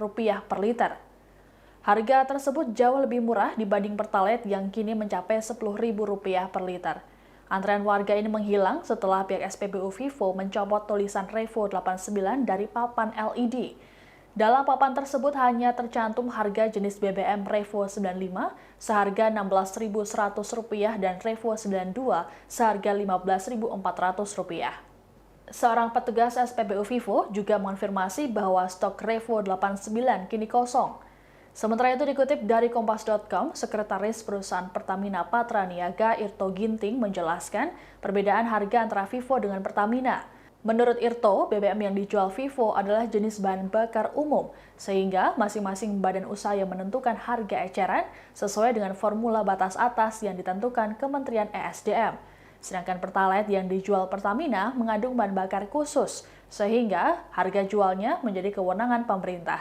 rupiah per liter. Harga tersebut jauh lebih murah dibanding Pertalite yang kini mencapai Rp10.000 per liter. Antrean warga ini menghilang setelah pihak SPBU Vivo mencopot tulisan Revo 89 dari papan LED. Dalam papan tersebut hanya tercantum harga jenis BBM Revo 95 seharga Rp16.100 dan Revo 92 seharga Rp15.400. Seorang petugas SPBU Vivo juga mengonfirmasi bahwa stok Revo 89 kini kosong. Sementara itu dikutip dari Kompas.com, Sekretaris Perusahaan Pertamina Patraniaga Irto Ginting menjelaskan perbedaan harga antara Vivo dengan Pertamina. Menurut Irto, BBM yang dijual Vivo adalah jenis bahan bakar umum, sehingga masing-masing badan usaha yang menentukan harga eceran sesuai dengan formula batas atas yang ditentukan Kementerian ESDM. Sedangkan Pertalite yang dijual Pertamina mengandung bahan bakar khusus, sehingga harga jualnya menjadi kewenangan pemerintah.